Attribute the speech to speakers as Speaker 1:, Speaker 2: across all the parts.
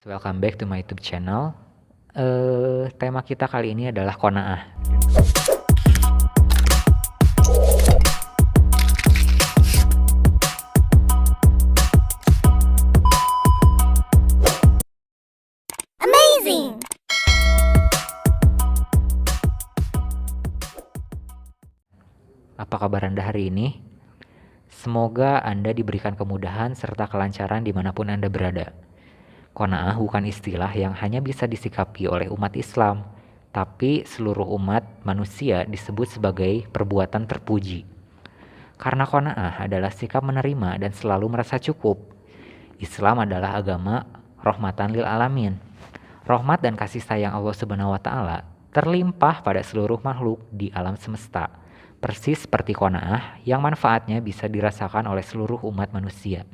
Speaker 1: Welcome back to my YouTube channel. Tema kita kali ini adalah qanaah.
Speaker 2: Amazing!
Speaker 1: Apa kabar Anda hari ini? Semoga Anda diberikan kemudahan serta kelancaran dimanapun Anda berada. Qanaah bukan istilah yang hanya bisa disikapi oleh umat Islam, tapi seluruh umat manusia disebut sebagai perbuatan terpuji. Karena qanaah adalah sikap menerima dan selalu merasa cukup. Islam adalah agama rahmatan lil alamin. Rahmat dan kasih sayang Allah Subhanahu wa taala terlimpah pada seluruh makhluk di alam semesta, persis seperti qanaah yang manfaatnya bisa dirasakan oleh seluruh umat manusia.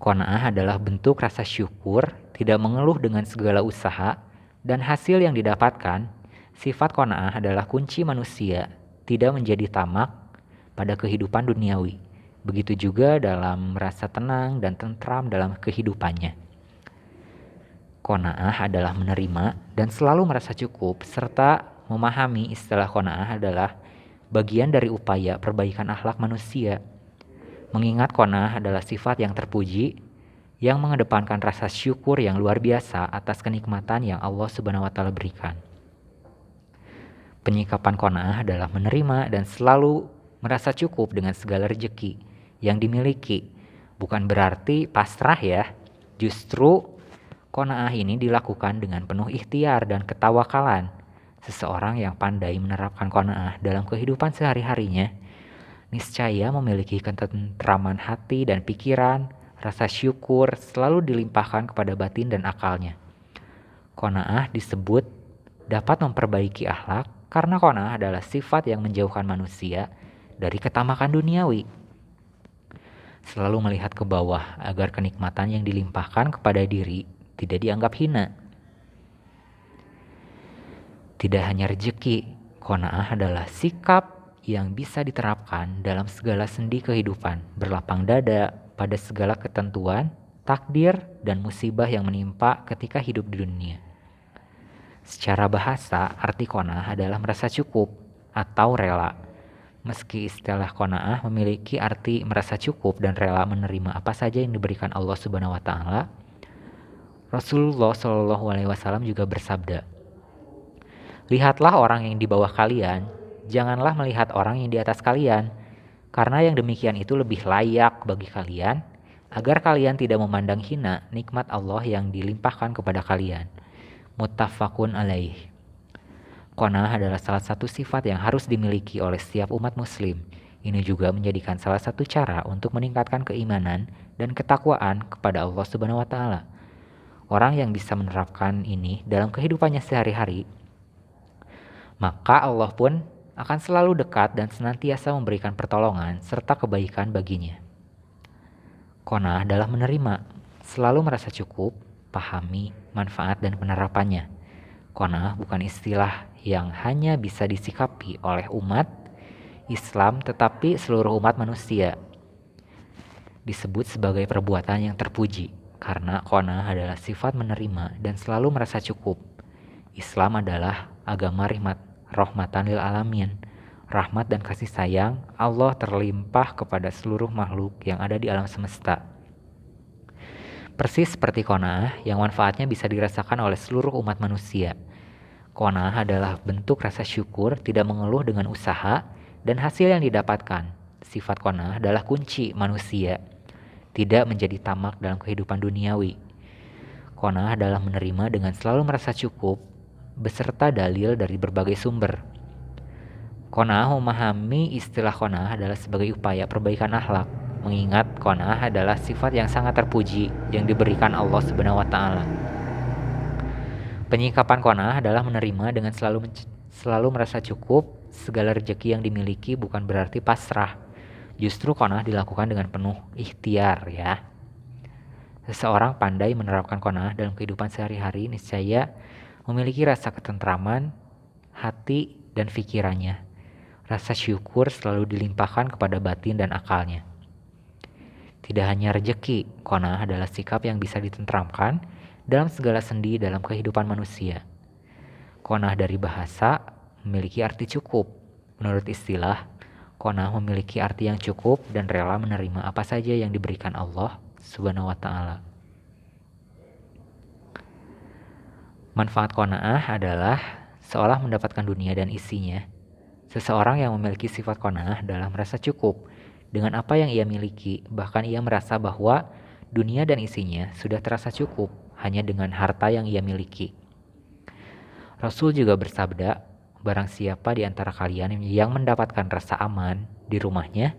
Speaker 1: Qanaah adalah bentuk rasa syukur, tidak mengeluh dengan segala usaha, dan hasil yang didapatkan. Sifat qanaah adalah kunci manusia tidak menjadi tamak pada kehidupan duniawi. Begitu juga dalam merasa tenang dan tentram dalam kehidupannya. Qanaah adalah menerima dan selalu merasa cukup, serta memahami istilah qanaah adalah bagian dari upaya perbaikan akhlak manusia. Mengingat qanaah adalah sifat yang terpuji, yang mengedepankan rasa syukur yang luar biasa atas kenikmatan yang Allah Subhanahu wa taala berikan. Penyikapan qanaah adalah menerima dan selalu merasa cukup dengan segala rezeki yang dimiliki. Bukan berarti pasrah ya. Justru qanaah ini dilakukan dengan penuh ikhtiar dan ketawakalan. Seseorang yang pandai menerapkan qanaah dalam kehidupan sehari-harinya niscaya memiliki ketentraman hati dan pikiran, rasa syukur selalu dilimpahkan kepada batin dan akalnya. Qanaah disebut dapat memperbaiki akhlak karena qanaah adalah sifat yang menjauhkan manusia dari ketamakan duniawi. Selalu melihat ke bawah agar kenikmatan yang dilimpahkan kepada diri tidak dianggap hina. Tidak hanya rezeki, qanaah adalah sikap yang bisa diterapkan dalam segala sendi kehidupan, berlapang dada pada segala ketentuan, takdir, dan musibah yang menimpa ketika hidup di dunia. Secara bahasa, arti qanaah adalah merasa cukup atau rela. Meski istilah qanaah memiliki arti merasa cukup dan rela menerima apa saja yang diberikan Allah Subhanahu wa taala, Rasulullah Shallallahu alaihi wasallam juga bersabda, "Lihatlah orang yang di bawah kalian, janganlah melihat orang yang di atas kalian, karena yang demikian itu lebih layak bagi kalian, agar kalian tidak memandang hina nikmat Allah yang dilimpahkan kepada kalian." Muttafaqun alaih. Qanaah adalah salah satu sifat yang harus dimiliki oleh setiap umat muslim. Ini juga menjadikan salah satu cara untuk meningkatkan keimanan dan ketakwaan kepada Allah Subhanahu wa taala. Orang yang bisa menerapkan ini dalam kehidupannya sehari-hari, maka Allah pun akan selalu dekat dan senantiasa memberikan pertolongan serta kebaikan baginya. Qanaah adalah menerima, selalu merasa cukup, pahami manfaat dan penerapannya. Qanaah bukan istilah yang hanya bisa disikapi oleh umat Islam, tetapi seluruh umat manusia. Disebut sebagai perbuatan yang terpuji, karena qanaah adalah sifat menerima dan selalu merasa cukup. Islam adalah agama rahmatan lil alamin. Rahmat dan kasih sayang Allah terlimpah kepada seluruh makhluk yang ada di alam semesta. Persis seperti qanaah yang manfaatnya bisa dirasakan oleh seluruh umat manusia. Qanaah adalah bentuk rasa syukur, tidak mengeluh dengan usaha, dan hasil yang didapatkan. Sifat qanaah adalah kunci manusia tidak menjadi tamak dalam kehidupan duniawi. Qanaah adalah menerima dengan selalu merasa cukup, beserta dalil dari berbagai sumber. Qanaah memahami istilah qanaah adalah sebagai upaya perbaikan akhlak, mengingat qanaah adalah sifat yang sangat terpuji yang diberikan Allah Subhanahu wa taala. Penyikapan qanaah adalah menerima dengan selalu merasa cukup. Segala rezeki yang dimiliki bukan berarti pasrah. Justru qanaah dilakukan dengan penuh ikhtiar ya. Seseorang pandai menerapkan qanaah dalam kehidupan sehari-hari niscaya memiliki rasa ketentraman hati dan pikirannya. Rasa syukur selalu dilimpahkan kepada batin dan akalnya. Tidak hanya rejeki, qanaah adalah sikap yang bisa ditentramkan dalam segala sendi dalam kehidupan manusia. Qanaah dari bahasa memiliki arti cukup. Menurut istilah, qanaah memiliki arti yang cukup dan rela menerima apa saja yang diberikan Allah Subhanahu wa Ta'ala. Manfaat qanaah adalah seolah mendapatkan dunia dan isinya. Seseorang yang memiliki sifat qanaah adalah merasa cukup dengan apa yang ia miliki, bahkan ia merasa bahwa dunia dan isinya sudah terasa cukup hanya dengan harta yang ia miliki. Rasul juga bersabda, barang siapa di antara kalian yang mendapatkan rasa aman di rumahnya,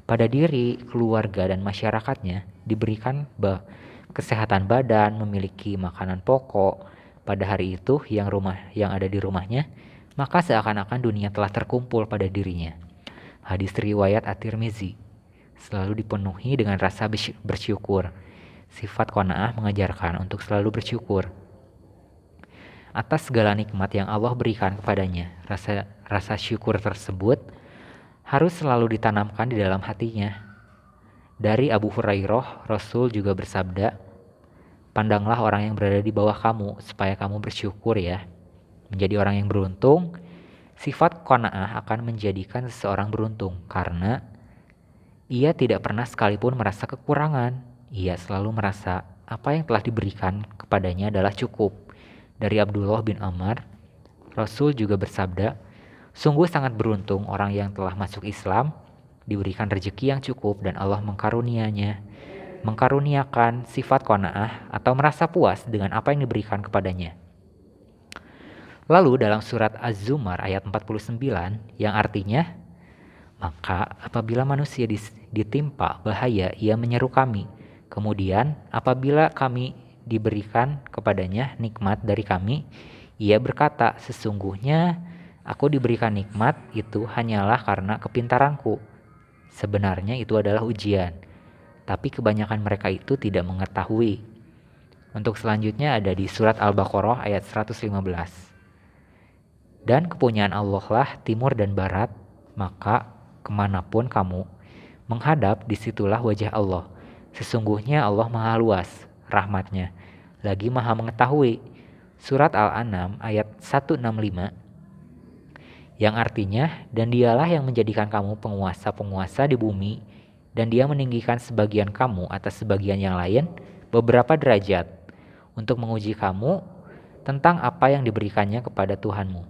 Speaker 1: pada diri, keluarga, dan masyarakatnya diberikan kesehatan badan, memiliki makanan pokok, pada hari itu yang ada di rumahnya, maka seakan-akan dunia telah terkumpul pada dirinya. Hadis riwayat At-Tirmizi. Selalu dipenuhi dengan rasa bersyukur. Sifat qanaah mengajarkan untuk selalu bersyukur atas segala nikmat yang Allah berikan kepadanya. Rasa syukur tersebut harus selalu ditanamkan di dalam hatinya. Dari Abu Hurairah, Rasul juga bersabda, pandanglah orang yang berada di bawah kamu supaya kamu bersyukur ya. Menjadi orang yang beruntung, sifat qanaah akan menjadikan seseorang beruntung karena ia tidak pernah sekalipun merasa kekurangan. Ia selalu merasa apa yang telah diberikan kepadanya adalah cukup. Dari Abdullah bin Amr, Rasul juga bersabda, sungguh sangat beruntung orang yang telah masuk Islam, diberikan rezeki yang cukup dan Allah mengkaruniakan sifat qanaah atau merasa puas dengan apa yang diberikan kepadanya. Lalu dalam surat Az-Zumar ayat 49 yang artinya, maka apabila manusia ditimpa bahaya, ia menyeru kami. Kemudian apabila kami diberikan kepadanya nikmat dari kami, ia berkata, sesungguhnya aku diberikan nikmat itu hanyalah karena kepintaranku. Sebenarnya itu adalah ujian, tapi kebanyakan mereka itu tidak mengetahui. Untuk selanjutnya ada di surat Al-Baqarah ayat 115. Dan kepunyaan Allah lah timur dan barat, maka kemanapun kamu menghadap, disitulah wajah Allah. Sesungguhnya Allah maha luas rahmatnya, lagi maha mengetahui. Surat Al-An'am ayat 165 yang artinya, dan dialah yang menjadikan kamu penguasa-penguasa di bumi, dan dia meninggikan sebagian kamu atas sebagian yang lain beberapa derajat untuk menguji kamu tentang apa yang diberikannya kepada Tuhanmu.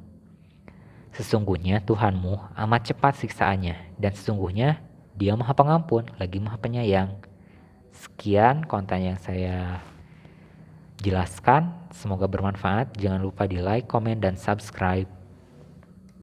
Speaker 1: Sesungguhnya Tuhanmu amat cepat siksaannya, dan sesungguhnya Dia maha pengampun lagi maha penyayang. Sekian konten yang saya jelaskan, semoga bermanfaat. Jangan lupa di like, komen, dan subscribe.